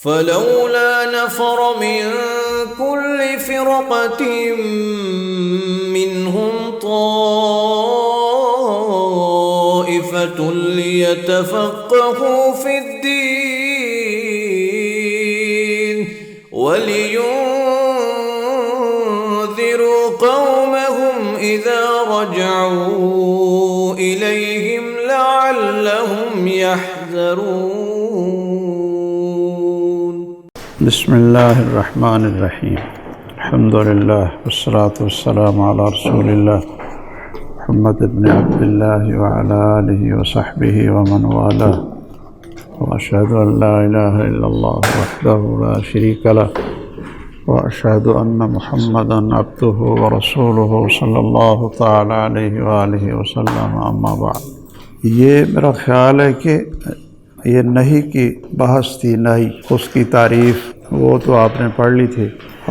فلولا نفر من كل فرقة منهم طائفة ليتفقهوا في الدين ولينذروا قومهم إذا رجعوا إليهم لعلهم يحذرون. بسم الله الرحمن الرحيم. الحمد لله والصلاة والسلام على رسول الله محمد بن عبد الله وعلى آله وصحبه ومن والاه، وأشهد أن لا إله إلا الله وحده لا شريك له، وأشهد أن محمدا عبده ورسوله صلی اللہ تعالی علیہ وآلہ وسلم. اما بعد، یہ میرا خیال ہے کہ یہ نہی کی بحث تھی. نہی، اس کی تعریف وہ تو آپ نے پڑھ لی تھی،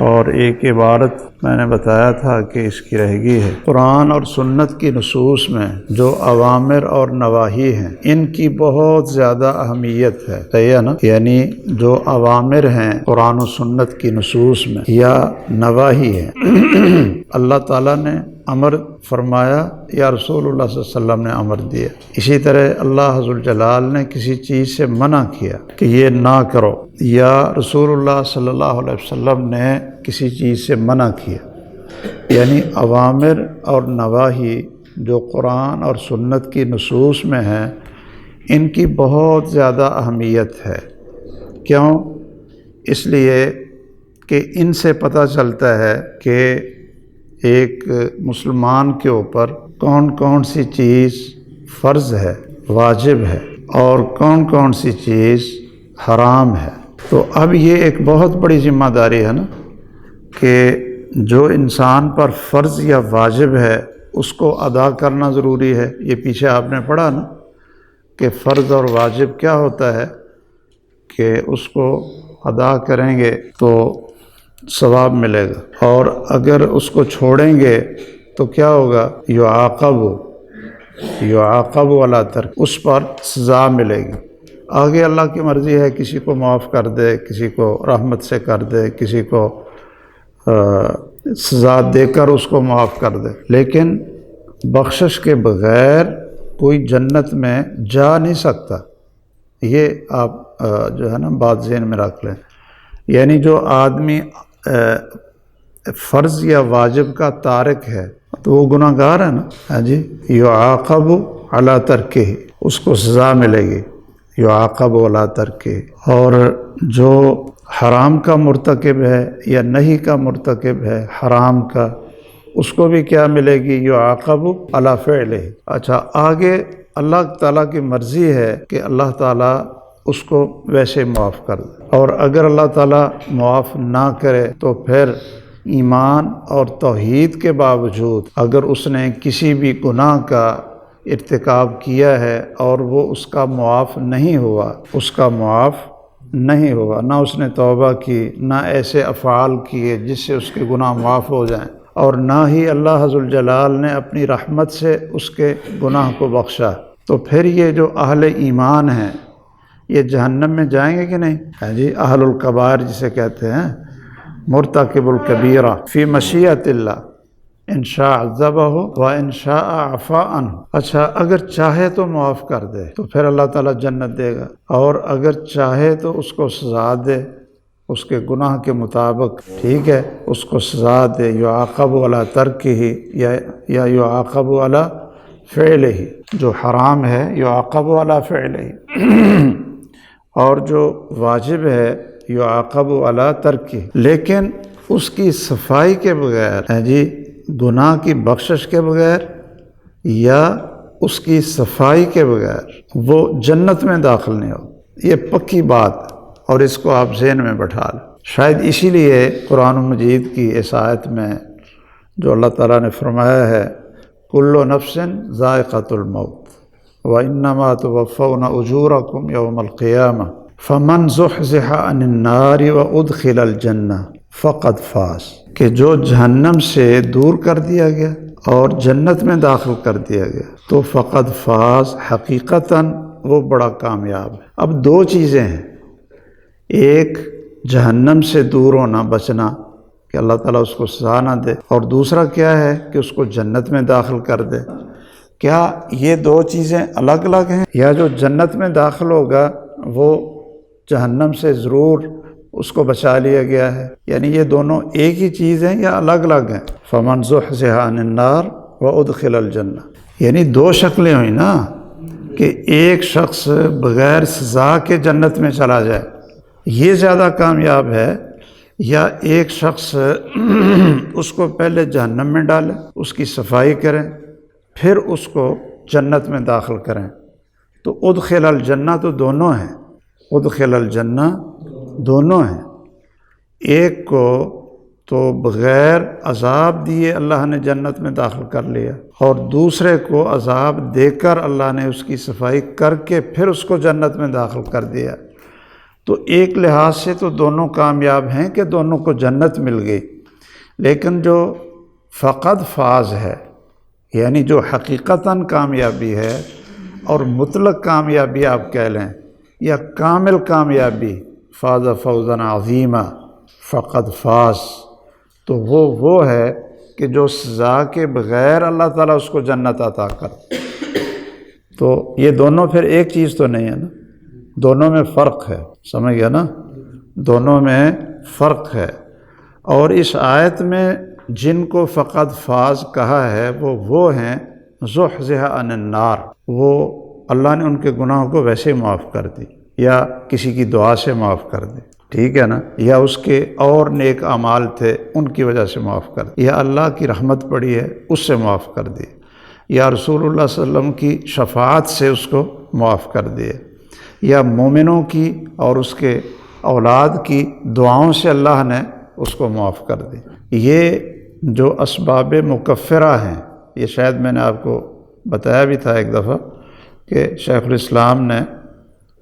اور ایک عبارت میں نے بتایا تھا کہ اس کی رہ گئی ہے. قرآن اور سنت کی نصوص میں جو اوامر اور نواہی ہیں ان کی بہت زیادہ اہمیت ہے. صحیح ہے نا؟ یعنی جو اوامر ہیں قرآن و سنت کی نصوص میں یا نواہی ہیں، اللہ تعالیٰ نے امر فرمایا یا رسول اللہ صلی اللہ علیہ وسلم نے امر دیا. اسی طرح اللہ حضر الجلال نے کسی چیز سے منع کیا کہ یہ نہ کرو، یا رسول اللہ صلی اللہ علیہ وسلم نے کسی چیز سے منع کیا. یعنی اوامر اور نواہی جو قرآن اور سنت کی نصوص میں ہیں ان کی بہت زیادہ اہمیت ہے. کیوں؟ اس لیے کہ ان سے پتہ چلتا ہے کہ ایک مسلمان کے اوپر کون کون سی چیز فرض ہے، واجب ہے، اور کون کون سی چیز حرام ہے. تو اب یہ ایک بہت بڑی ذمہ داری ہے نا کہ جو انسان پر فرض یا واجب ہے اس کو ادا کرنا ضروری ہے. یہ پیچھے آپ نے پڑھا نا کہ فرض اور واجب کیا ہوتا ہے کہ اس کو ادا کریں گے تو ثواب ملے گا، اور اگر اس کو چھوڑیں گے تو کیا ہوگا؟ یعاقب علی ترک، اس پر سزا ملے گی. آگے اللہ کی مرضی ہے، کسی کو معاف کر دے، کسی کو رحمت سے کر دے، کسی کو سزا دے کر اس کو معاف کر دے. لیکن بخشش کے بغیر کوئی جنت میں جا نہیں سکتا. یہ آپ جو ہے نا بات ذہن میں رکھ لیں. یعنی جو آدمی فرض یا واجب کا تارک ہے تو وہ گناہ گار ہے نا. ہاں جی، یعاقب علی ترکہ، اس کو سزا ملے گی. یعاقب علی ترکہ. اور جو حرام کا مرتکب ہے یا نہیں کا مرتکب ہے حرام کا، اس کو بھی کیا ملے گی؟ یعاقب علی فعلہ. اچھا، آگے اللہ تعالیٰ کی مرضی ہے کہ اللہ تعالیٰ اس کو ویسے معاف کر دے، اور اگر اللہ تعالیٰ معاف نہ کرے تو پھر ایمان اور توحید کے باوجود اگر اس نے کسی بھی گناہ کا ارتکاب کیا ہے اور وہ اس کا معاف نہیں ہوا، نہ اس نے توبہ کی، نہ ایسے افعال کیے جس سے اس کے گناہ معاف ہو جائیں، اور نہ ہی اللہ حضر الجلال نے اپنی رحمت سے اس کے گناہ کو بخشا، تو پھر یہ جو اہل ایمان ہیں یہ جہنم میں جائیں گے کہ نہیں؟ ہاں جی، اہل الکبائر جسے کہتے ہیں، مرتکب الکبیرہ فی مشیۃ اللہ، ان شاء عذبہ و ان شاء عفا عنہ. اچھا، اگر چاہے تو معاف کر دے تو پھر اللہ تعالیٰ جنت دے گا، اور اگر چاہے تو اس کو سزا دے اس کے گناہ کے مطابق. ٹھیک ہے، اس کو سزا دے. یعاقب علی ترکہ یا یعاقب علی فعلہ. جو حرام ہے یعاقب علی فعلہ، اور جو واجب ہے یعاقب علی ترکہ. لیکن اس کی صفائی کے بغیر، جی، گناہ کی بخشش کے بغیر یا اس کی صفائی کے بغیر وہ جنت میں داخل نہیں ہو. یہ پکی بات، اور اس کو آپ ذہن میں بٹھا لیں. شاید اسی لیے قرآن مجید کی اس آیت میں جو اللہ تعالیٰ نے فرمایا ہے کل نفس ذائقۃ الموت وانما توفون اجورکم یوم القیامہ فمن زحزح عن النار وادخل الجنہ فقد فاز. کہ جو جہنم سے دور کر دیا گیا اور جنت میں داخل کر دیا گیا تو فقد فاز، حقیقتاً وہ بڑا کامیاب ہے. اب دو چیزیں ہیں، ایک جہنم سے دور ہونا، بچنا کہ اللہ تعالیٰ اس کو سزا نہ دے، اور دوسرا کیا ہے کہ اس کو جنت میں داخل کر دے۔ کیا یہ دو چیزیں الگ الگ ہیں، یا جو جنت میں داخل ہوگا وہ جہنم سے ضرور اس کو بچا لیا گیا ہے؟ یعنی یہ دونوں ایک ہی چیز ہیں یا الگ الگ ہیں؟ فمن زحزح عن النار وادخل الجنہ، یعنی دو شکلیں ہوئی نا، کہ ایک شخص بغیر سزا کے جنت میں چلا جائے، یہ زیادہ کامیاب ہے، یا ایک شخص اس کو پہلے جہنم میں ڈالے، اس کی صفائی کریں، پھر اس کو جنت میں داخل کریں۔ تو ادخل الجنہ تو دونوں ہیں، ادخل الجنہ دونوں ہیں، ایک کو تو بغیر عذاب دیے اللہ نے جنت میں داخل کر لیا، اور دوسرے کو عذاب دے کر اللہ نے اس کی صفائی کر کے پھر اس کو جنت میں داخل کر دیا۔ تو ایک لحاظ سے تو دونوں کامیاب ہیں کہ دونوں کو جنت مل گئی، لیکن جو فقط فاز ہے، یعنی جو حقیقتاً کامیابی ہے اور مطلق کامیابی آپ کہہ لیں، یا کامل کامیابی، فاز فوزا عظیما، فقط فاز، تو وہ ہے کہ جو سزا کے بغیر اللہ تعالیٰ اس کو جنت عطا کر۔ تو یہ دونوں پھر ایک چیز تو نہیں ہے نا، دونوں میں فرق ہے، سمجھ گیا نا، دونوں میں فرق ہے۔ اور اس آیت میں جن کو فقط فاز کہا ہے وہ ہیں زحزح عن النار، وہ اللہ نے ان کے گناہوں کو ویسے ہی معاف کر دی، یا کسی کی دعا سے معاف کر دی، ٹھیک ہے نا، یا اس کے اور نیک اعمال تھے ان کی وجہ سے معاف کر دی، یا اللہ کی رحمت پڑی ہے اس سے معاف کر دی، یا رسول اللہ صلی اللہ علیہ وسلم کی شفاعت سے اس کو معاف کر دیے، یا مومنوں کی اور اس کے اولاد کی دعاؤں سے اللہ نے اس کو معاف کر دی۔ یہ جو اسباب مکفرہ ہیں، یہ شاید میں نے آپ کو بتایا بھی تھا ایک دفعہ کہ شیخ الاسلام نے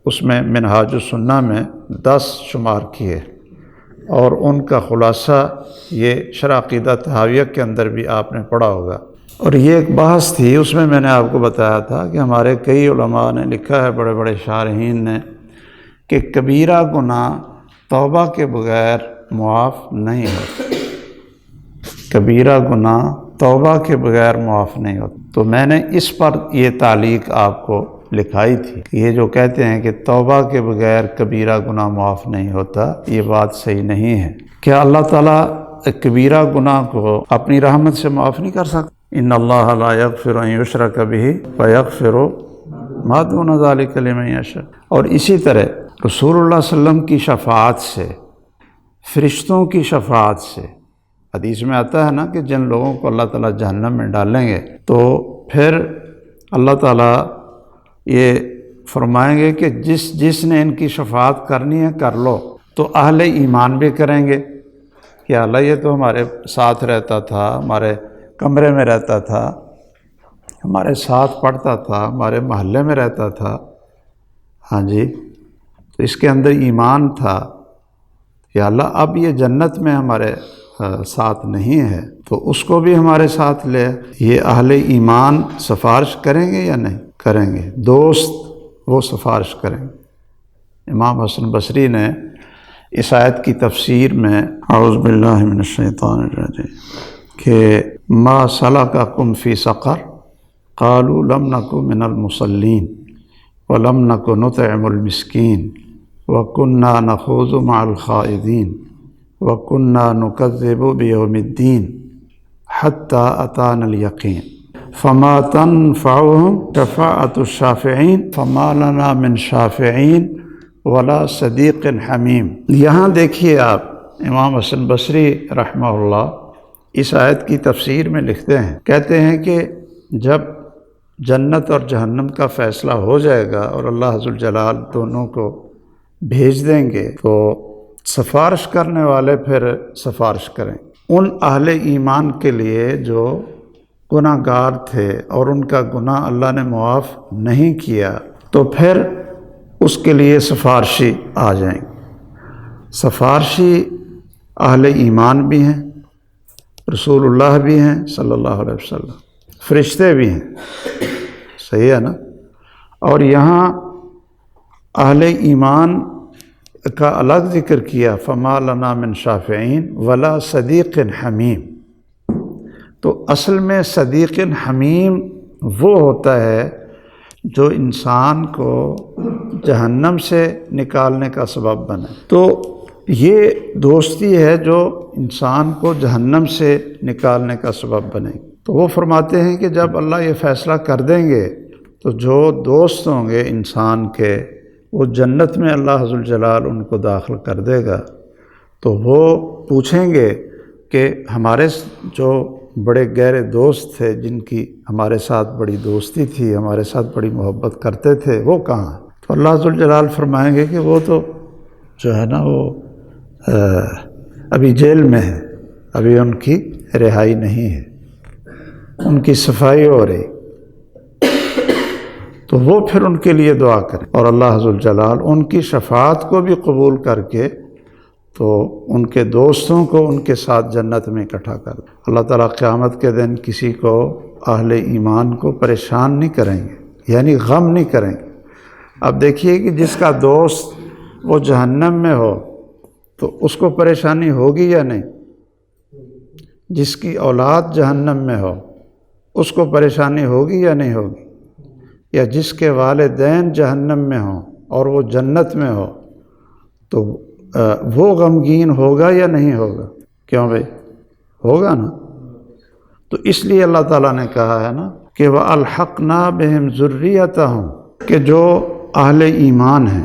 اس میں منہاج السنہ میں 10 شمار کیے، اور ان کا خلاصہ یہ شرح عقیدہ طحاویہ کے اندر بھی آپ نے پڑھا ہوگا۔ اور یہ ایک بحث تھی، اس میں نے آپ کو بتایا تھا کہ ہمارے کئی علماء نے لکھا ہے، بڑے بڑے شارحین نے، کہ کبیرہ گناہ توبہ کے بغیر معاف نہیں ہوتا، کبیرہ گناہ توبہ کے بغیر معاف نہیں ہوتا۔ تو میں نے اس پر یہ تعلیق آپ کو لکھائی تھی کہ یہ جو کہتے ہیں کہ توبہ کے بغیر کبیرہ گناہ معاف نہیں ہوتا، یہ بات صحیح نہیں ہے۔ کیا اللہ تعالیٰ کبیرہ گناہ کو اپنی رحمت سے معاف نہیں کر سکتا؟ ان اللہ لا یغفر ان یشرک بہ ویغفر ما دون ذلک لمن یشاء۔ اور اسی طرح رسول اللہ صلی اللہ علیہ وسلم کی شفاعت سے، فرشتوں کی شفاعت سے، حدیث میں آتا ہے نا کہ جن لوگوں کو اللہ تعالیٰ جہنم میں ڈالیں گے تو پھر اللہ تعالیٰ یہ فرمائیں گے کہ جس نے ان کی شفاعت کرنی ہے کر لو۔ تو اہل ایمان بھی کریں گے کہ اللہ یہ تو ہمارے ساتھ رہتا تھا، ہمارے کمرے میں رہتا تھا، ہمارے ساتھ پڑھتا تھا، ہمارے محلے میں رہتا تھا، ہاں جی، تو اس کے اندر ایمان تھا، یا اللہ اب یہ جنت میں ہمارے ساتھ نہیں ہے تو اس کو بھی ہمارے ساتھ لے۔ یہ اہل ایمان سفارش کریں گے یا نہیں کریں گے؟ دوست وہ سفارش کریں گے۔ امام حسن بصری نے اس آیت کی تفسیر میں اعوذ باللہ من الشیطان الرجیم کہ ما سلککم فی سقر قالوا لم نک من المصلین ولم نک نطعم المسکین وکنا نخوض مع الخائضین وَكُنَّا نُكَذِّبُ بِيَوْمِ الدِّينِ حَتَّى أَتَانَا الْيَقِينُ فَمَا تَنْفَعُهُمْ شَفَاعَةُ الشَّافِعِينَ فَمَا لَنَا مِنْ شَافِعِينَ وَلَا صَدِيقٍ حَمِيمٍ۔ یہاں دیکھیے آپ، امام حسن بصری رحمہ اللہ اس آیت کی تفسیر میں لکھتے ہیں، کہتے ہیں کہ جب جنت اور جہنم کا فیصلہ ہو جائے گا اور اللہ عز وجل دونوں کو بھیج دیں گے تو سفارش کرنے والے پھر سفارش کریں ان اہل ایمان کے لیے جو گناہ گار تھے اور ان کا گناہ اللہ نے معاف نہیں کیا، تو پھر اس کے لیے سفارشی آ جائیں گے۔ سفارشی اہل ایمان بھی ہیں، رسول اللہ بھی ہیں صلی اللہ علیہ وسلم، فرشتے بھی ہیں، صحیح ہے نا؟ اور یہاں اہل ایمان کا الگ ذکر کیا، فما لنا من شافعین ولا صدیق حمیم۔ تو اصل میں صدیق حمیم وہ ہوتا ہے جو انسان کو جہنم سے نکالنے کا سبب بنے۔ تو یہ دوستی ہے جو انسان کو جہنم سے نکالنے کا سبب بنے۔ تو وہ فرماتے ہیں کہ جب اللہ یہ فیصلہ کر دیں گے تو جو دوست ہوں گے انسان کے، وہ جنت میں اللہ عز الجلال ان کو داخل کر دے گا۔ تو وہ پوچھیں گے کہ ہمارے جو بڑے گہرے دوست تھے، جن کی ہمارے ساتھ بڑی دوستی تھی، ہمارے ساتھ بڑی محبت کرتے تھے، وہ کہاں؟ تو اللہ عز الجلال فرمائیں گے کہ وہ تو جو ہے نا وہ ابھی جیل میں ہے، ابھی ان کی رہائی نہیں ہے، ان کی صفائی ہو رہی۔ تو وہ پھر ان کے لیے دعا کریں، اور اللہ عز الجلال ان کی شفاعت کو بھی قبول کر کے تو ان کے دوستوں کو ان کے ساتھ جنت میں اکٹھا کر دیں۔ اللہ تعالیٰ قیامت کے دن کسی کو، اہل ایمان کو پریشان نہیں کریں گے، یعنی غم نہیں کریں گے۔ اب دیکھیے کہ جس کا دوست وہ جہنم میں ہو تو اس کو پریشانی ہوگی یا نہیں؟ جس کی اولاد جہنم میں ہو اس کو پریشانی ہوگی یا نہیں ہوگی؟ یا جس کے والدین جہنم میں ہوں اور وہ جنت میں ہو تو وہ غمگین ہوگا یا نہیں ہوگا؟ کیوں بھائی؟ ہوگا نا۔ تو اس لیے اللہ تعالیٰ نے کہا ہے نا کہ وَأَلْحَقْنَا بِهِمْ ذُرِّيَّتَهُمْ، کہ جو اہل ایمان ہیں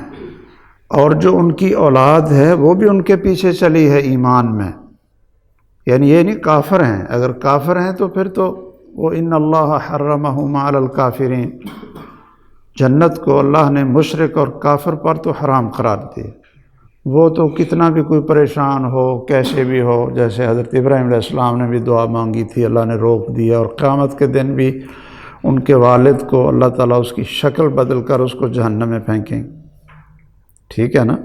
اور جو ان کی اولاد ہے وہ بھی ان کے پیچھے چلی ہے ایمان میں، یعنی یہ نہیں کافر ہیں۔ اگر کافر ہیں تو پھر تو وہ ان اللہ حرمہم علی الکافرین، جنت کو اللہ نے مشرک اور کافر پر تو حرام قرار دیا۔ وہ تو کتنا بھی کوئی پریشان ہو، کیسے بھی ہو، جیسے حضرت ابراہیم علیہ السلام نے بھی دعا مانگی تھی، اللہ نے روک دیا، اور قیامت کے دن بھی ان کے والد کو اللہ تعالیٰ اس کی شکل بدل کر اس کو جہنم میں پھینکیں۔ ٹھیک ہے نا؟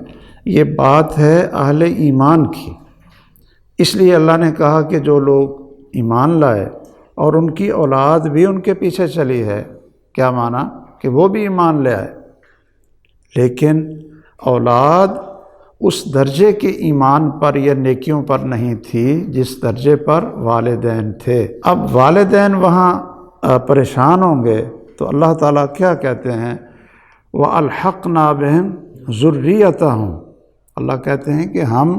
یہ بات ہے اہل ایمان کی۔ اس لیے اللہ نے کہا کہ جو لوگ ایمان لائے اور ان کی اولاد بھی ان کے پیچھے چلی ہے، کیا معنی؟ کہ وہ بھی ایمان لے آئے، لیکن اولاد اس درجے کے ایمان پر یا نیکیوں پر نہیں تھی جس درجے پر والدین تھے۔ اب والدین وہاں پریشان ہوں گے تو اللہ تعالیٰ کیا کہتے ہیں؟ وَأَلْحَقْنَا بِهِمْ ذُرِّيَّتَهُمْ، اللہ کہتے ہیں کہ ہم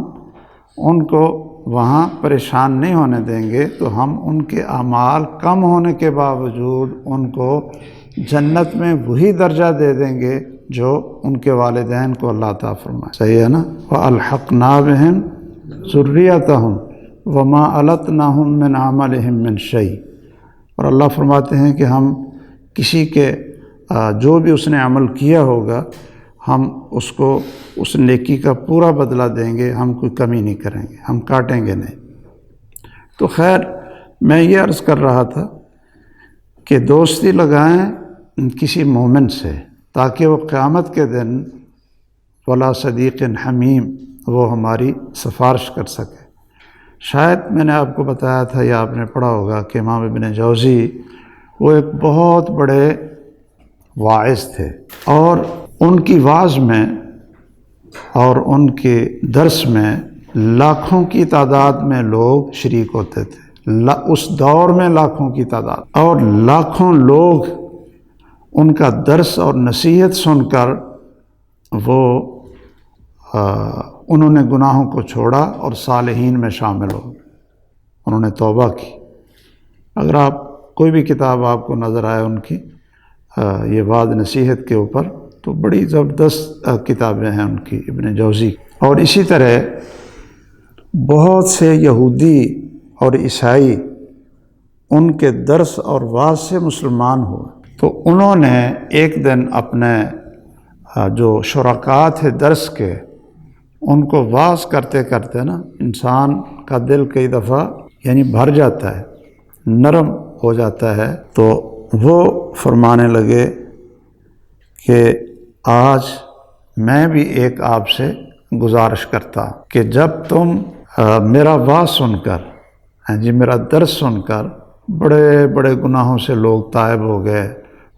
ان کو وہاں پریشان نہیں ہونے دیں گے، تو ہم ان کے اعمال کم ہونے کے باوجود ان کو جنت میں وہی درجہ دے دیں گے جو ان کے والدین کو اللہ تعالیٰ فرمائے۔ صحیح ہے نا؟ وَأَلْحَقْنَا بِهِمْ ذُرِّيَّتَهُمْ وَمَا أَلَتْنَاهُمْ مِنْ عَمَلِهِمْ مِنْ شَيْءٍ، اور اللہ فرماتے ہیں کہ ہم کسی کے جو بھی اس نے عمل کیا ہوگا ہم اس کو اس نیکی کا پورا بدلہ دیں گے، ہم کوئی کمی نہیں کریں گے، ہم کاٹیں گے نہیں۔ تو خیر، میں یہ عرض کر رہا تھا کہ دوستی لگائیں کسی مومن سے تاکہ وہ قیامت کے دن ولا صدیق حمیم وہ ہماری سفارش کر سکے۔ شاید میں نے آپ کو بتایا تھا یا آپ نے پڑھا ہوگا کہ امام ابن جوزی وہ ایک بہت بڑے واعظ تھے، اور ان کی وعظ میں اور ان کے درس میں لاکھوں کی تعداد میں لوگ شریک ہوتے تھے، اس دور میں لاکھوں کی تعداد، اور لاکھوں لوگ ان کا درس اور نصیحت سن کر وہ انہوں نے گناہوں کو چھوڑا اور صالحین میں شامل ہو، انہوں نے توبہ کی۔ اگر آپ کوئی بھی کتاب آپ کو نظر آئے ان کی یہ وعظ نصیحت کے اوپر، تو بڑی زبردست کتابیں ہیں ان کی، ابن جوزی۔ اور اسی طرح بہت سے یہودی اور عیسائی ان کے درس اور وعظ سے مسلمان ہوئے، تو انہوں نے ایک دن اپنے جو شرکاء تھے درس کے، ان کو وعظ کرتے کرتے نا انسان کا دل کئی دفعہ یعنی بھر جاتا ہے، نرم ہو جاتا ہے، تو وہ فرمانے لگے کہ آج میں بھی ایک آپ سے گزارش کرتا ہوں کہ جب تم میرا وعظ سن کر، جی میرا درس سن کر بڑے بڑے گناہوں سے لوگ تائب ہو گئے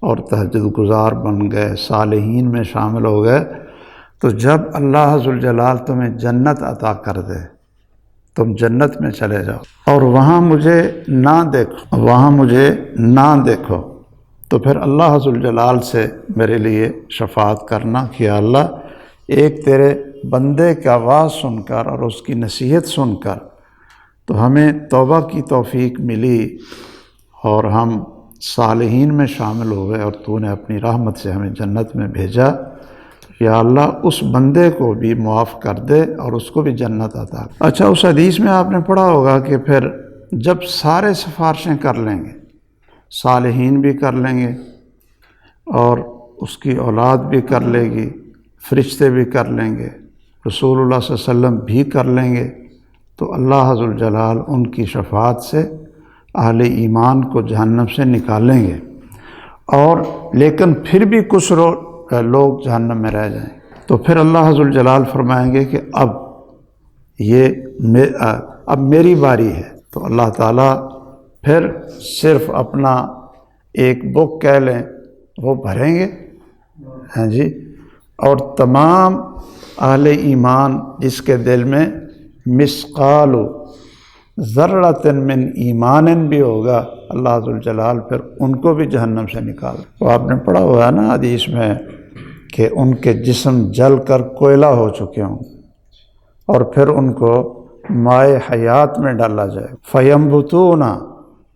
اور تہجد گزار بن گئے، صالحین میں شامل ہو گئے، تو جب اللہ ذوالجلال تمہیں جنت عطا کر دے، تم جنت میں چلے جاؤ اور وہاں مجھے نہ دیکھو، تو پھر اللہ ذوالجلال سے میرے لیے شفاعت کرنا کہ یا اللہ ایک تیرے بندے کی آواز سن کر اور اس کی نصیحت سن کر تو ہمیں توبہ کی توفیق ملی اور ہم صالحین میں شامل ہو گئے اور تو نے اپنی رحمت سے ہمیں جنت میں بھیجا، یا اللہ اس بندے کو بھی معاف کر دے اور اس کو بھی جنت عطا کر۔ اچھا، اس حدیث میں آپ نے پڑھا ہوگا کہ پھر جب سارے سفارشیں کر لیں گے، صالحین بھی کر لیں گے اور اس کی اولاد بھی کر لے گی، فرشتے بھی کر لیں گے، رسول اللہ صلی اللہ علیہ وسلم بھی کر لیں گے، تو اللہ ذوالجلال ان کی شفاعت سے اہل ایمان کو جہنم سے نکالیں گے، اور لیکن پھر بھی کچھ لوگ جہنم میں رہ جائیں، تو پھر اللہ ذوالجلال فرمائیں گے کہ اب میری باری ہے، تو اللہ تعالیٰ پھر صرف اپنا ایک بک کہہ لیں وہ بھریں گے، ہاں جی، اور تمام اہل ایمان جس کے دل میں مثقال ذرۃ من ایمان بھی ہوگا، اللہ ذوالجلال پھر ان کو بھی جہنم سے نکال۔ تو آپ نے پڑھا ہوا ہے نا حدیث میں کہ ان کے جسم جل کر کوئلہ ہو چکے ہوں اور پھر ان کو مائع حیات میں ڈالا جائے، فَيَنْبُتُونَ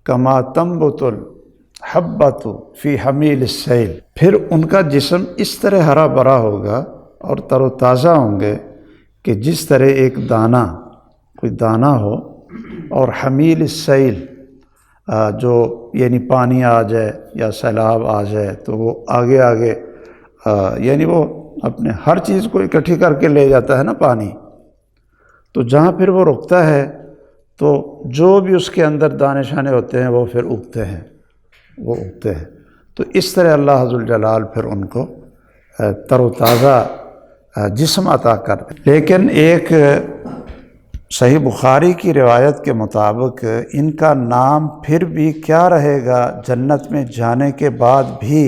كَمَا تَنْبُتُ الْحَبَّةُ فِي حَمِيلِ السَّيْلِ، پھر ان کا جسم اس طرح ہرا بھرا ہوگا اور تر و تازہ ہوں گے کہ جس طرح ایک دانہ، کوئی دانہ ہو اور حمیل السیل، جو یعنی پانی آ جائے یا سیلاب آ جائے تو وہ آگے یعنی وہ اپنے ہر چیز کو اکٹھی کر کے لے جاتا ہے نا پانی، تو جہاں پھر وہ رکتا ہے تو جو بھی اس کے اندر دانے شانے ہوتے ہیں وہ پھر اگتے ہیں، تو اس طرح اللہ ذوالجلال پھر ان کو تر و تازہ جسم عطا کر دے۔ لیکن ایک صحیح بخاری کی روایت کے مطابق ان کا نام پھر بھی کیا رہے گا جنت میں جانے کے بعد بھی؟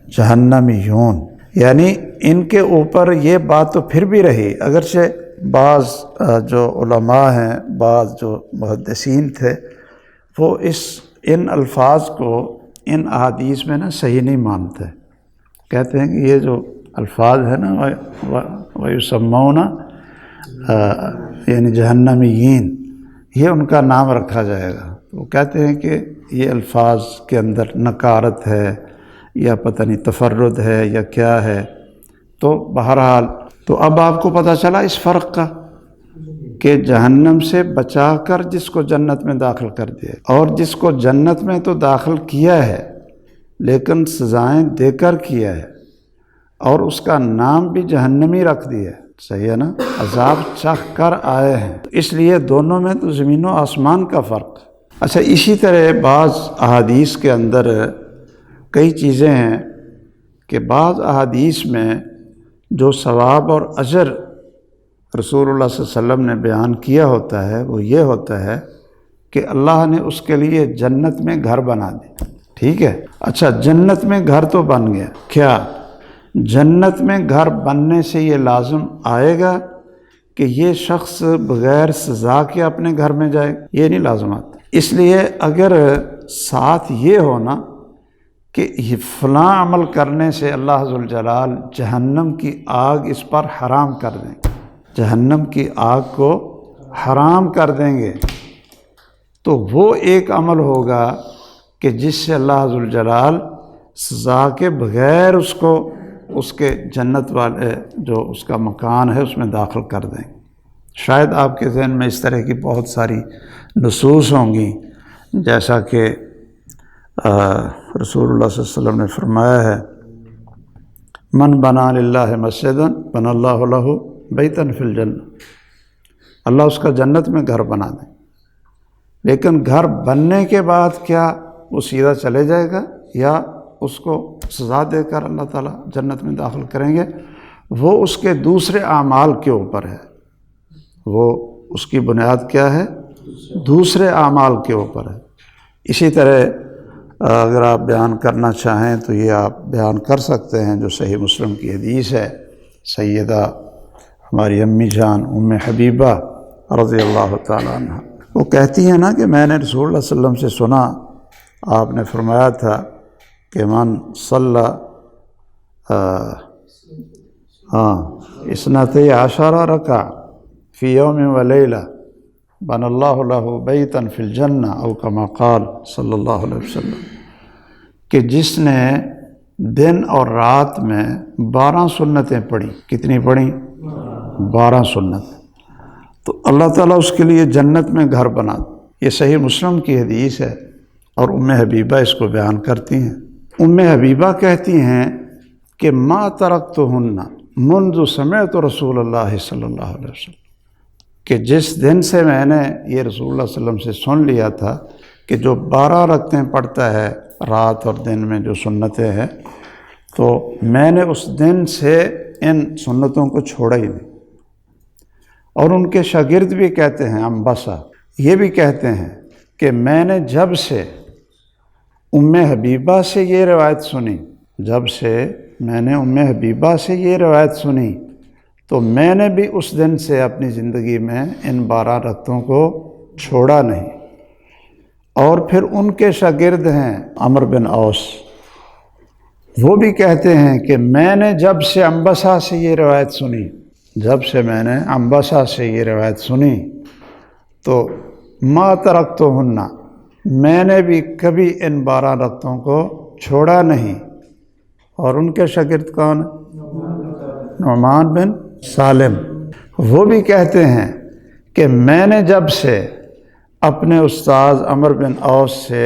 جہنمیون، یعنی ان کے اوپر یہ بات تو پھر بھی رہی، اگرچہ بعض جو علماء ہیں، بعض جو محدثین تھے، وہ ان الفاظ کو ان احادیث میں نا صحیح نہیں مانتے، کہتے ہیں کہ یہ جو الفاظ ہے نا وَيُسَمَّوْنَ یعنی جہنمیین، یہ ان کا نام رکھا جائے گا، وہ کہتے ہیں کہ یہ الفاظ کے اندر نکارت ہے یا پتہ نہیں تفرد ہے یا کیا ہے، تو بہرحال تو اب آپ کو پتہ چلا اس فرق کا کہ جہنم سے بچا کر جس کو جنت میں داخل کر دیا، اور جس کو جنت میں تو داخل کیا ہے لیکن سزائیں دے کر کیا ہے اور اس کا نام بھی جہنمی رکھ دیا ہے، صحیح ہے نا، عذاب چکھ کر آئے ہیں، اس لیے دونوں میں تو زمین و آسمان کا فرق۔ اچھا، اسی طرح بعض احادیث کے اندر کئی چیزیں ہیں کہ بعض احادیث میں جو ثواب اور اجر رسول اللہ صلی اللہ علیہ وسلم نے بیان کیا ہوتا ہے وہ یہ ہوتا ہے کہ اللہ نے اس کے لیے جنت میں گھر بنا دی، ٹھیک ہے۔ اچھا، جنت میں گھر تو بن گیا، کیا جنت میں گھر بننے سے یہ لازم آئے گا کہ یہ شخص بغیر سزا کے اپنے گھر میں جائے؟ یہ نہیں لازم آتا۔ اس لیے اگر ساتھ یہ ہونا کہ یہ فلاں عمل کرنے سے اللہ ذوالجلال جہنم کی آگ اس پر حرام کر دیں گے، جہنم کی آگ کو حرام کر دیں گے، تو وہ ایک عمل ہوگا کہ جس سے اللہ ذوالجلال سزا کے بغیر اس کو اس کے جنت والے جو اس کا مکان ہے اس میں داخل کر دیں گے۔ شاید آپ کے ذہن میں اس طرح کی بہت ساری نصوص ہوں گی، جیسا کہ رسول اللہ صلی اللہ علیہ وسلم نے فرمایا ہے، من بنا للہ مسجدا بنى اللہ لہ بیتا فی الجنہ، اللہ اس کا جنت میں گھر بنا دیں، لیکن گھر بننے کے بعد کیا وہ سیدھا چلے جائے گا یا اس کو سزا دے کر اللہ تعالیٰ جنت میں داخل کریں گے؟ وہ اس کے دوسرے اعمال کے اوپر ہے، وہ اس کی بنیاد کیا ہے؟ دوسرے اعمال کے اوپر ہے۔ اسی طرح اگر آپ بیان کرنا چاہیں تو یہ آپ بیان کر سکتے ہیں، جو صحیح مسلم کی حدیث ہے، سیدہ ہماری امی جان ام حبیبہ رضی اللہ تعالیٰ عنہ، وہ کہتی ہیں نا کہ میں نے رسول اللہ صلی اللہ علیہ وسلم سے سنا، آپ نے فرمایا تھا کہ من صلی اثنتی عشر رکعہ فی یوم و لیلہ بن اللہ لہ بیتا فی الجنہ او کما قال صلی اللہ علیہ وسلم، کہ جس نے دن اور رات میں 12 سنتیں پڑھی، کتنی پڑھی؟ 12 سنت، تو اللہ تعالیٰ اس کے لیے جنت میں گھر بنا۔ یہ صحیح مسلم کی حدیث ہے، اور ام حبیبہ اس کو بیان کرتی ہیں۔ ام حبیبہ کہتی ہیں کہ ما ترکتہن منذ سمعت رسول اللہ صلی اللہ علیہ وسلم، کہ جس دن سے میں نے یہ رسول اللہ صلی اللہ علیہ وسلم سے سن لیا تھا کہ جو 12 رکعتیں پڑھتا ہے رات اور دن میں جو سنتیں ہیں، تو میں نے اس دن سے ان سنتوں کو چھوڑا ہی نہیں۔ اور ان کے شاگرد بھی کہتے ہیں، انبسا یہ بھی کہتے ہیں کہ میں نے جب سے ام حبیبہ سے یہ روایت سنی، جب سے میں نے ام حبیبہ سے یہ روایت سنی، تو میں نے بھی اس دن سے اپنی زندگی میں ان 12 رکعتوں کو چھوڑا نہیں۔ اور پھر ان کے شاگرد ہیں عمر بن اوس، وہ بھی کہتے ہیں کہ میں نے جب سے انبسا سے یہ روایت سنی، جب سے میں نے انبسا سے یہ روایت سنی، تو ما ترکتہن، میں نے بھی کبھی ان 12 رکعتوں کو چھوڑا نہیں۔ اور ان کے شاگرد کون؟ نعمان بن سالم، وہ بھی کہتے ہیں کہ میں نے جب سے اپنے استاذ عمر بن اوس سے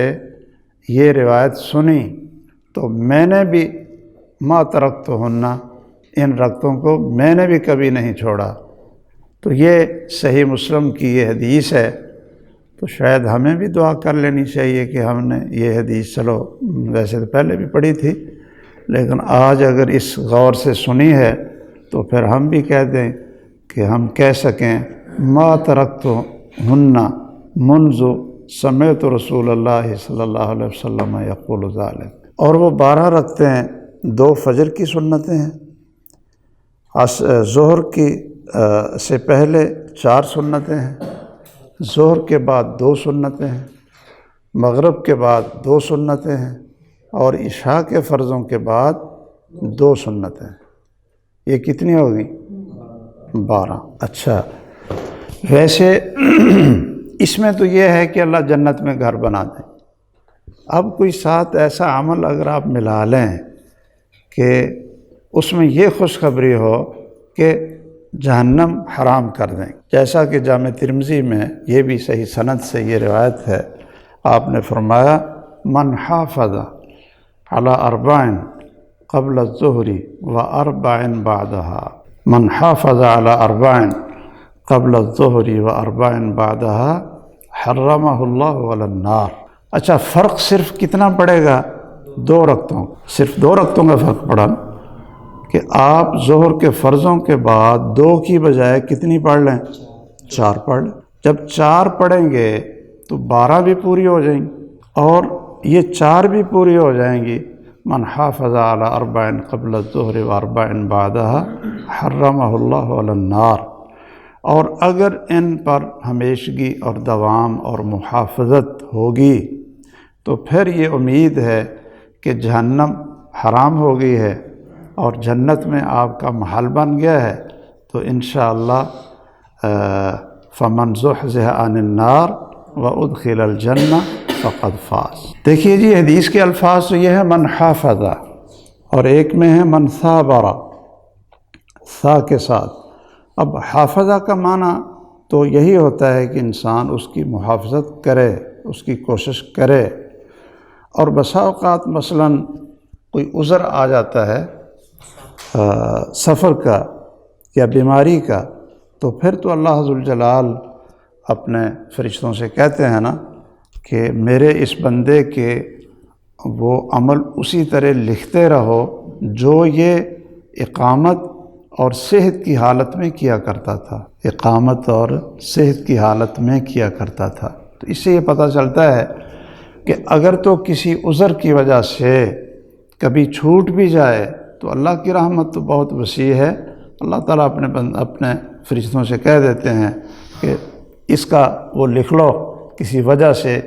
یہ روایت سنی، تو میں نے بھی ما ترکتہن، ان رکعتوں کو میں نے بھی کبھی نہیں چھوڑا۔ تو یہ صحیح مسلم کی یہ حدیث ہے، تو شاید ہمیں بھی دعا کر لینی چاہیے کہ ہم نے یہ حدیث، چلو ویسے تو پہلے بھی پڑھی تھی، لیکن آج اگر اس غور سے سنی ہے تو پھر ہم بھی کہہ دیں کہ ہم کہہ سکیں ما ترکتہن منذ سمعت رسول اللہ صلی اللہ علیہ وسلم یقول ذلک۔ اور وہ 12 رکعتیں 2 فجر کی سنتیں ہیں، ظہر کی سے پہلے 4 سنتیں ہیں، ظہر کے بعد 2 سنتیں ہیں، مغرب کے بعد 2 سنتیں ہیں، اور عشاء کے فرضوں کے بعد 2 سنتیں ہیں۔ یہ کتنی ہوگی؟ 12۔ اچھا، ویسے اس میں تو یہ ہے کہ اللہ جنت میں گھر بنا دیں۔ اب کوئی ساتھ ایسا عمل اگر آپ ملا لیں کہ اس میں یہ خوشخبری ہو کہ جہنم حرام کر دیں، جیسا کہ جامع ترمذی میں یہ بھی صحیح سند سے یہ روایت ہے، آپ نے فرمایا من حافظ علی 4 قبل الظہر و 4 بعدها، من حافظ علی 4 قبل الظہر و 4 بعدها حرمہ اللہ علی النار۔ اچھا، فرق صرف کتنا پڑے گا؟ 2 رکعتوں، صرف 2 رکعتوں کا فرق پڑا کہ آپ ظہر کے فرضوں کے بعد 2 کی بجائے کتنی پڑھ لیں؟ 4 پڑھ لیں۔ جب 4 پڑھیں گے تو 12 بھی پوری ہو جائیں گی، اور یہ 4 بھی پوری ہو جائیں گی۔ من حافظ علی 4 قبل الظہر و 4 بعدها حرمہ اللہ علی النار۔ اور اگر ان پر ہمیشگی اور دوام اور محافظت ہوگی تو پھر یہ امید ہے کہ جہنم حرام ہو گئی ہے اور جنت میں آپ کا محل بن گیا ہے، تو انشاءاللہ فمن زحزح عن النار وادخل الجنہ فقد فاز۔ دیکھیے جی، حدیث کے الفاظ تو یہ ہے من حافظ، اور ایک میں ہے من ثابر، ثا کے ساتھ۔ اب حافظہ کا معنی تو یہی ہوتا ہے کہ انسان اس کی محافظت کرے، اس کی کوشش کرے۔ اور بسا اوقات مثلاً کوئی عذر آ جاتا ہے سفر کا یا بیماری کا، تو پھر تو اللہ ذوالجلال اپنے فرشتوں سے کہتے ہیں نا کہ میرے اس بندے کے وہ عمل اسی طرح لکھتے رہو جو یہ اقامت اور صحت کی حالت میں کیا کرتا تھا، اقامت اور صحت کی حالت میں کیا کرتا تھا۔ تو اس سے یہ پتہ چلتا ہے کہ اگر تو کسی عذر کی وجہ سے کبھی چھوٹ بھی جائے تو اللہ کی رحمت تو بہت وسیع ہے، اللہ تعالیٰ اپنے فرشتوں سے کہہ دیتے ہیں کہ اس کا وہ لکھ لو، کسی وجہ سے،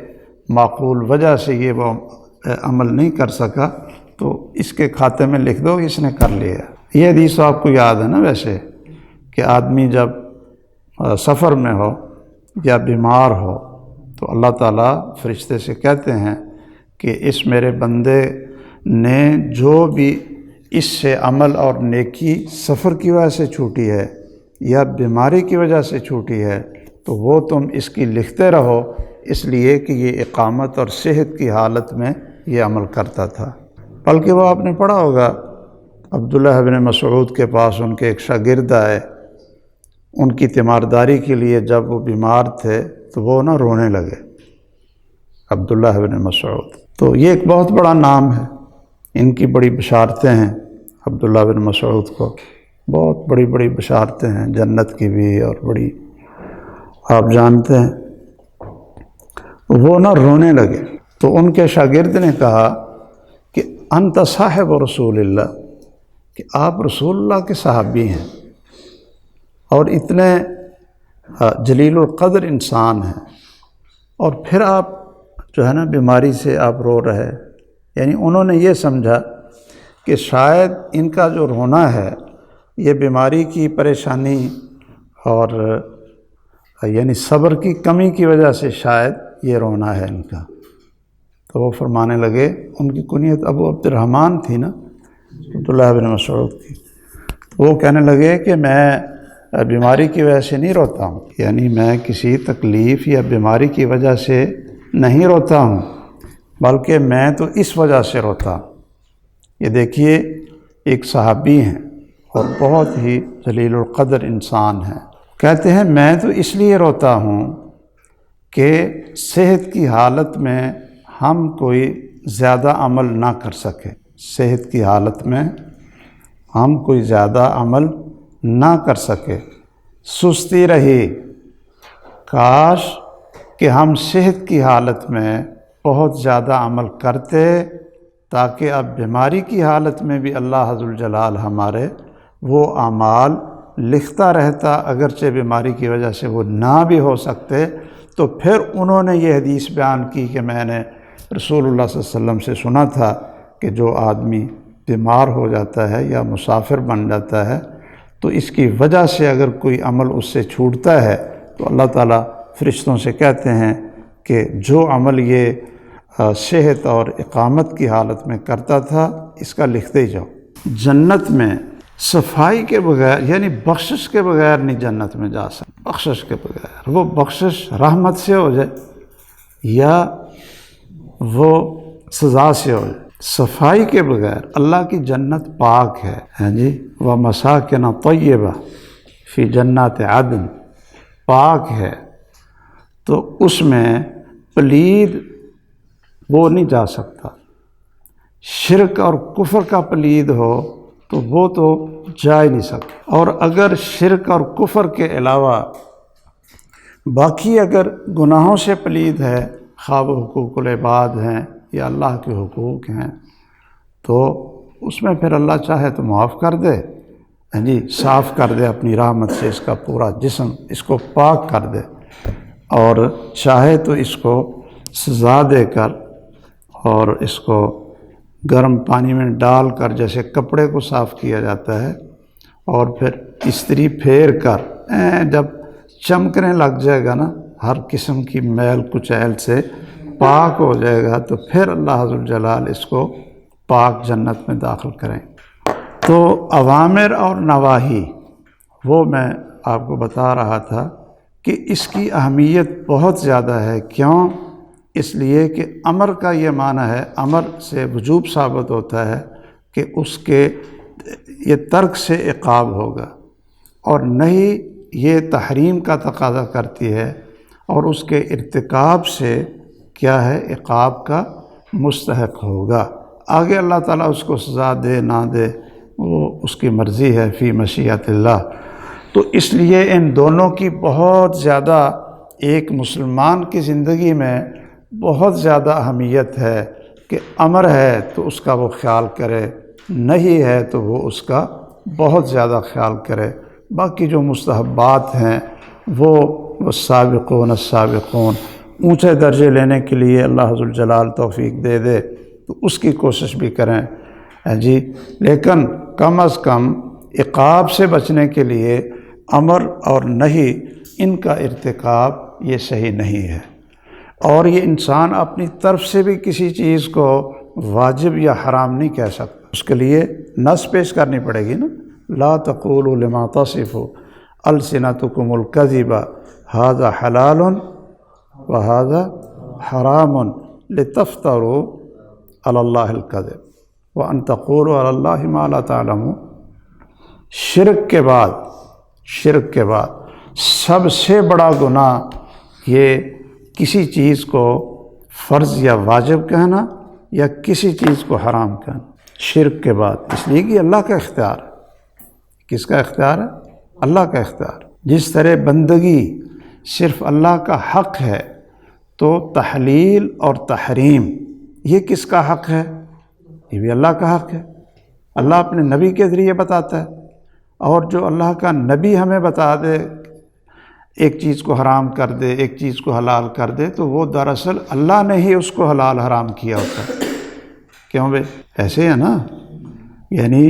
معقول وجہ سے یہ وہ عمل نہیں کر سکا تو اس کے کھاتے میں لکھ دو اس نے کر لیا۔ یہ حدیث آپ کو یاد ہے نا ویسے، کہ آدمی جب سفر میں ہو یا بیمار ہو تو اللہ تعالیٰ فرشتے سے کہتے ہیں کہ اس میرے بندے نے جو بھی اس سے عمل اور نیکی سفر کی وجہ سے چھوٹی ہے یا بیماری کی وجہ سے چھوٹی ہے تو وہ تم اس کی لکھتے رہو، اس لیے کہ یہ اقامت اور صحت کی حالت میں یہ عمل کرتا تھا۔ بلکہ وہ آپ نے پڑھا ہوگا، عبداللہ بن مسعود کے پاس ان کے ایک شاگرد آئے، ان کی تیمارداری کے لیے جب وہ بیمار تھے تو وہ رونے لگے، عبداللہ بن مسعود۔ تو یہ ایک بہت بڑا نام ہے، ان کی بڑی بشارتیں ہیں، عبداللہ بن مسعود کو بہت بڑی بڑی بشارتیں ہیں جنت کی بھی، اور بڑی آپ جانتے ہیں۔ وہ رونے لگے تو ان کے شاگرد نے کہا کہ انت صاحب رسول اللہ، کہ آپ رسول اللہ کے صحابی ہیں اور اتنے جلیل القدر انسان ہیں، اور پھر آپ جو ہے نا بیماری سے آپ رو رہے۔ یعنی انہوں نے یہ سمجھا کہ شاید ان کا جو رونا ہے یہ بیماری کی پریشانی اور یعنی صبر کی کمی کی وجہ سے شاید یہ رونا ہے ان کا۔ تو وہ فرمانے لگے، ان کی کنیت ابو عبد الرحمن تھی نا، عبداللہ بن مسعود کی، تو وہ کہنے لگے کہ میں بیماری کی وجہ سے نہیں روتا ہوں، یعنی میں کسی تکلیف یا بیماری کی وجہ سے نہیں روتا ہوں، بلکہ میں تو اس وجہ سے روتا ہوں۔ یہ دیکھیے ایک صحابی ہیں اور بہت ہی جلیل القدر انسان ہیں، کہتے ہیں میں تو اس لیے روتا ہوں کہ صحت کی حالت میں ہم کوئی زیادہ عمل نہ کر سکے، صحت کی حالت میں ہم کوئی زیادہ عمل نہ کر سکے، سستی رہی، کاش کہ ہم صحت کی حالت میں بہت زیادہ عمل کرتے تاکہ اب بیماری کی حالت میں بھی اللہ عز الجلال ہمارے وہ اعمال لکھتا رہتا، اگرچہ بیماری کی وجہ سے وہ نہ بھی ہو سکتے۔ تو پھر انہوں نے یہ حدیث بیان کی کہ میں نے رسول اللہ صلی اللہ علیہ وسلم سے سنا تھا کہ جو آدمی بیمار ہو جاتا ہے یا مسافر بن جاتا ہے تو اس کی وجہ سے اگر کوئی عمل اس سے چھوٹتا ہے تو اللہ تعالیٰ فرشتوں سے کہتے ہیں کہ جو عمل یہ صحت اور اقامت کی حالت میں کرتا تھا اس کا لکھتے ہی جاؤ۔ جنت میں صفائی کے بغیر یعنی بخشش کے بغیر نہیں جنت میں جا سکتے، بخشش کے بغیر، وہ بخشش رحمت سے ہو جائے یا وہ سزا سے ہو جائے، صفائی کے بغیر اللہ کی جنت پاک ہے، ہاں جی، وَمَسَاكِنَ طَيِّبَةً فِي جَنَّاتِ عَدْنٍ، پاک ہے، تو اس میں پلید وہ نہیں جا سکتا۔ شرک اور کفر کا پلید ہو تو وہ تو جا ہی نہیں سکتا، اور اگر شرک اور کفر کے علاوہ باقی اگر گناہوں سے پلید ہے، خواہ وہ حقوق العباد ہیں یا اللہ کے حقوق ہیں، تو اس میں پھر اللہ چاہے تو معاف کر دے، جی صاف کر دے اپنی رحمت سے، اس کا پورا جسم اس کو پاک کر دے، اور چاہے تو اس کو سزا دے کر اور اس کو گرم پانی میں ڈال کر جیسے کپڑے کو صاف کیا جاتا ہے اور پھر استری پھیر کر جب چمکنے لگ جائے گا نا، ہر قسم کی میل کچیل سے پاک ہو جائے گا، تو پھر اللہ عز الجلال اس کو پاک جنت میں داخل کریں۔ تو اوامر اور نواہی وہ میں آپ کو بتا رہا تھا کہ اس کی اہمیت بہت زیادہ ہے۔ کیوں؟ اس لیے کہ امر کا یہ معنی ہے، امر سے وجوب ثابت ہوتا ہے کہ اس کے یہ ترک سے عقاب ہوگا، اور نہیں یہ تحریم کا تقاضا کرتی ہے، اور اس کے ارتکاب سے کیا ہے عقاب کا مستحق ہوگا۔ آگے اللہ تعالیٰ اس کو سزا دے نہ دے وہ اس کی مرضی ہے، فی مشیت اللہ۔ تو اس لیے ان دونوں کی بہت زیادہ ایک مسلمان کی زندگی میں بہت زیادہ اہمیت ہے کہ امر ہے تو اس کا وہ خیال کرے، نہیں ہے تو وہ اس کا بہت زیادہ خیال کرے۔ باقی جو مستحبات ہیں وہ سابقون السابقون، اونچے درجے لینے کے لیے اللہ ذوالجلال توفیق دے دے تو اس کی کوشش بھی کریں جی، لیکن کم از کم عقاب سے بچنے کے لیے امر اور نہیں ان کا ارتکاب یہ صحیح نہیں ہے۔ اور یہ انسان اپنی طرف سے بھی کسی چیز کو واجب یا حرام نہیں کہہ سکتا، اس کے لیے نص پیش کرنی پڑے گی نا، لا تقولوا لما تصف السنتکم الکذب ھذا حلال وھذا حرام لتفتروا علی اللہ الکذب وان تقولوا علی اللہ ما لا تعلمون۔ شرک کے بعد سب سے بڑا گناہ یہ کسی چیز کو فرض یا واجب کہنا یا کسی چیز کو حرام کہنا، شرک کے بعد، اس لیے کہ اللہ کا اختیار ہے۔ کس کا اختیار ہے؟ اللہ کا اختیار۔ جس طرح بندگی صرف اللہ کا حق ہے تو تحلیل اور تحریم یہ کس کا حق ہے؟ یہ بھی اللہ کا حق ہے۔ اللہ اپنے نبی کے ذریعے بتاتا ہے، اور جو اللہ کا نبی ہمیں بتا دے ایک چیز کو حرام کر دے، ایک چیز کو حلال کر دے، تو وہ دراصل اللہ نے ہی اس کو حلال حرام کیا ہوتا ہے۔ کیوں بھائی؟ ایسے ہے نا، یعنی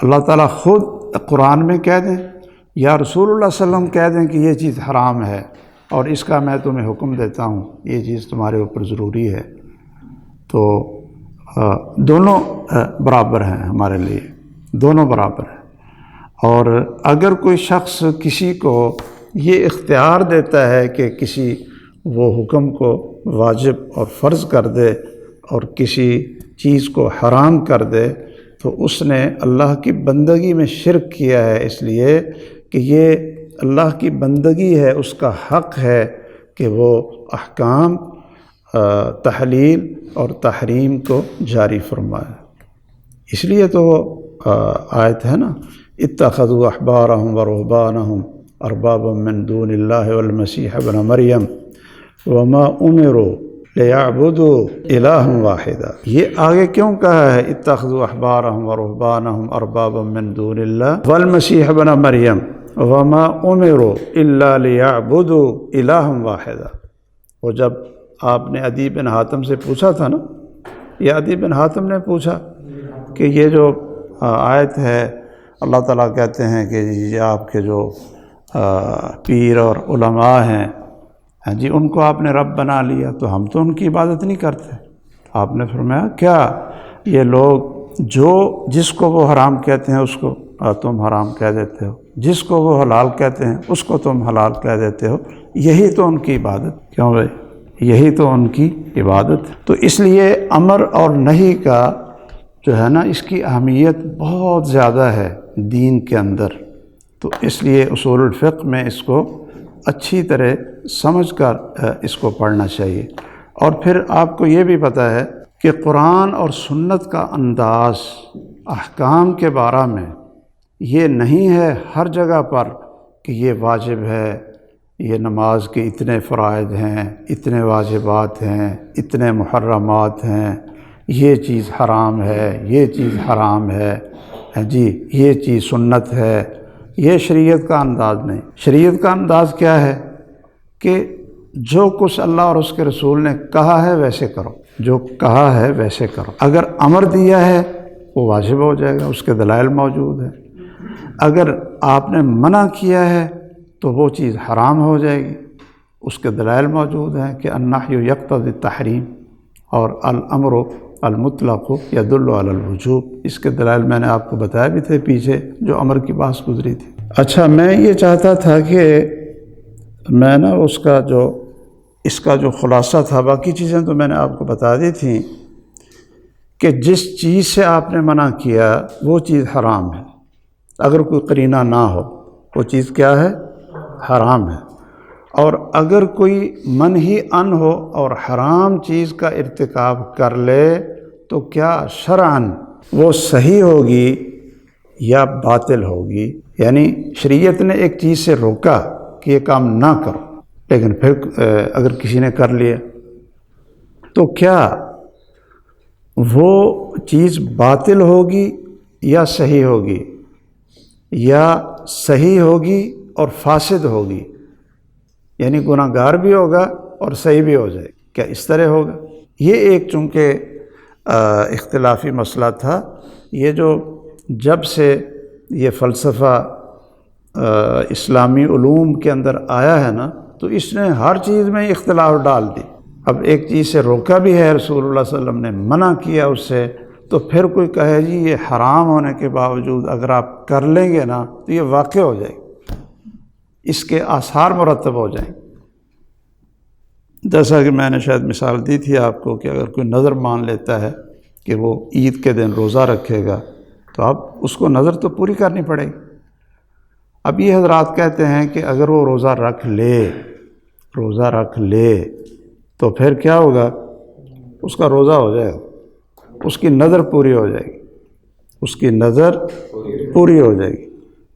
اللہ تعالیٰ خود قرآن میں کہہ دیں یا رسول اللہ صلی اللہ علیہ وسلم کہہ دیں کہ یہ چیز حرام ہے اور اس کا میں تمہیں حکم دیتا ہوں، یہ چیز تمہارے اوپر ضروری ہے، تو دونوں برابر ہیں ہمارے لیے، دونوں برابر ہیں۔ اور اگر کوئی شخص کسی کو یہ اختیار دیتا ہے کہ کسی وہ حکم کو واجب اور فرض کر دے اور کسی چیز کو حرام کر دے، تو اس نے اللہ کی بندگی میں شرک کیا ہے، اس لیے کہ یہ اللہ کی بندگی ہے، اس کا حق ہے کہ وہ احکام تحلیل اور تحریم کو جاری فرمائے۔ اس لیے تو آیت ہے نا، اتخذوا احبارهم ورهبانهم اربابا من دون الله والمسيح ابن مریم وما امروا لیعبدوا الہا واحدا۔ یہ آگے کیوں کہا ہے اتخذوا احبارهم ورهبانهم اربابا من دون اللہ والمسیح ابن مریم وما امروا الا لیعبدوا الہا واحدا۔ وہ جب آپ نے عدی بن حاتم سے پوچھا تھا نا، یہ عدی بن حاتم نے پوچھا کہ یہ جو آیت ہے اللہ تعالیٰ کہتے ہیں کہ یہ آپ کے جو پیر اور علماء ہیں جی ان کو آپ نے رب بنا لیا، تو ہم تو ان کی عبادت نہیں کرتے۔ آپ نے فرمایا کیا یہ لوگ جس کو وہ حرام کہتے ہیں اس کو تم حرام کہہ دیتے ہو، جس کو وہ حلال کہتے ہیں اس کو تم حلال کہہ دیتے ہو، یہی تو ان کی عبادت۔ کیوں بھائی؟ یہی تو ان کی عبادت۔ تو اس لیے امر اور نہی کا جو ہے نا، اس کی اہمیت بہت زیادہ ہے دین کے اندر، تو اس لیے اصول الفقہ میں اس کو اچھی طرح سمجھ کر اس کو پڑھنا چاہیے۔ اور پھر آپ کو یہ بھی پتہ ہے کہ قرآن اور سنت کا انداز احکام کے بارے میں یہ نہیں ہے ہر جگہ پر کہ یہ واجب ہے، یہ نماز کے اتنے فرائض ہیں، اتنے واجبات ہیں، اتنے محرمات ہیں، یہ چیز حرام ہے، یہ چیز حرام ہے جی، یہ چیز سنت ہے۔ یہ شریعت کا انداز نہیں۔ شریعت کا انداز کیا ہے کہ جو کچھ اللہ اور اس کے رسول نے کہا ہے ویسے کرو، جو کہا ہے ویسے کرو۔ اگر امر دیا ہے وہ واجب ہو جائے گا، اس کے دلائل موجود ہیں۔ اگر آپ نے منع کیا ہے تو وہ چیز حرام ہو جائے گی، اس کے دلائل موجود ہیں کہ النہی یقتضی التحریم اور الامر المطلق یدل علی الوجوب۔ اس کے دلائل میں نے آپ کو بتایا بھی تھے پیچھے جو امر کی بحث گزری تھی۔ اچھا، میں یہ چاہتا تھا کہ میں نا اس کا جو خلاصہ تھا، باقی چیزیں تو میں نے آپ کو بتا دی تھیں کہ جس چیز سے آپ نے منع کیا وہ چیز حرام ہے، اگر کوئی قرینہ نہ ہو وہ چیز کیا ہے؟ حرام ہے۔ اور اگر کوئی منہی ان ہو اور حرام چیز کا ارتکاب کر لے تو کیا شرعاً وہ صحیح ہوگی یا باطل ہوگی؟ یعنی شریعت نے ایک چیز سے روکا کہ یہ کام نہ کرو، لیکن پھر اگر کسی نے کر لیا تو کیا وہ چیز باطل ہوگی یا صحیح ہوگی، یا صحیح ہوگی اور فاسد ہوگی، یعنی گناہ گار بھی ہوگا اور صحیح بھی ہو جائے، کیا اس طرح ہوگا؟ یہ ایک چونکہ اختلافی مسئلہ تھا۔ یہ جو جب سے یہ فلسفہ اسلامی علوم کے اندر آیا ہے نا، تو اس نے ہر چیز میں اختلاف ڈال دی۔ اب ایک چیز سے روکا بھی ہے رسول اللہ صلی اللہ علیہ وسلم نے، منع کیا اس سے، تو پھر کوئی کہے جی یہ حرام ہونے کے باوجود اگر آپ کر لیں گے نا تو یہ واقع ہو جائے گا، اس کے آثار مرتب ہو جائیں۔ جیسا کہ میں نے شاید مثال دی تھی آپ کو کہ اگر کوئی نظر مان لیتا ہے کہ وہ عید کے دن روزہ رکھے گا، تو اب اس کو نظر تو پوری کرنی پڑے گی۔ اب یہ حضرات کہتے ہیں کہ اگر وہ روزہ رکھ لے تو پھر کیا ہوگا؟ اس کا روزہ ہو جائے گا، اس کی نظر پوری ہو جائے گی، اس کی نظر پوری ہو جائے گی،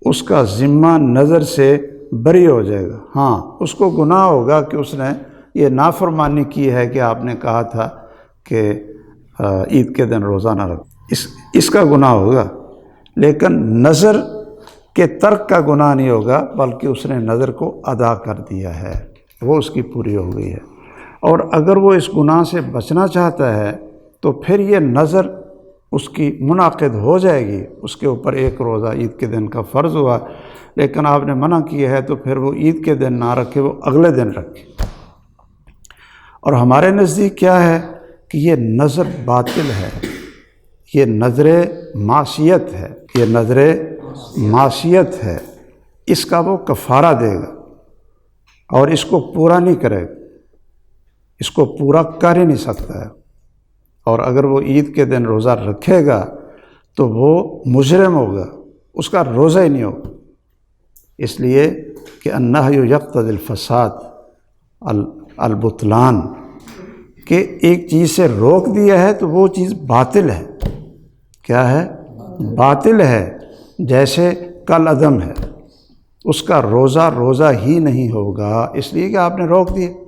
اس کا ذمہ نظر سے بری ہو جائے گا۔ ہاں، اس کو گناہ ہوگا کہ اس نے یہ نافرمانی کی ہے کہ آپ نے کہا تھا کہ عید کے دن روزہ نہ رکھو، اس کا گناہ ہوگا، لیکن نظر کے ترک کا گناہ نہیں ہوگا، بلکہ اس نے نظر کو ادا کر دیا ہے، وہ اس کی پوری ہو گئی ہے۔ اور اگر وہ اس گناہ سے بچنا چاہتا ہے تو پھر یہ نظر اس کی منعقد ہو جائے گی، اس کے اوپر ایک روزہ عید کے دن کا فرض ہوا، لیکن آپ نے منع کیا ہے تو پھر وہ عید کے دن نہ رکھے، وہ اگلے دن رکھے۔ اور ہمارے نزدیک کیا ہے کہ یہ نظر باطل ہے، یہ نظر معصیت ہے، یہ نظر معصیت ہے، اس کا وہ کفارہ دے گا اور اس کو پورا نہیں کرے گا، اس کو پورا کر ہی نہیں سکتا ہے۔ اور اگر وہ عید کے دن روزہ رکھے گا تو وہ مجرم ہوگا، اس کا روزہ ہی نہیں ہوگا، اس لیے کہ النہی یقتضی الفساد البطلان، کہ ایک چیز سے روک دیا ہے تو وہ چیز باطل ہے۔ کیا ہے؟ باطل ہے، جیسے کل عدم ہے، اس کا روزہ ہی نہیں ہوگا، اس لیے کہ آپ نے روک دیا۔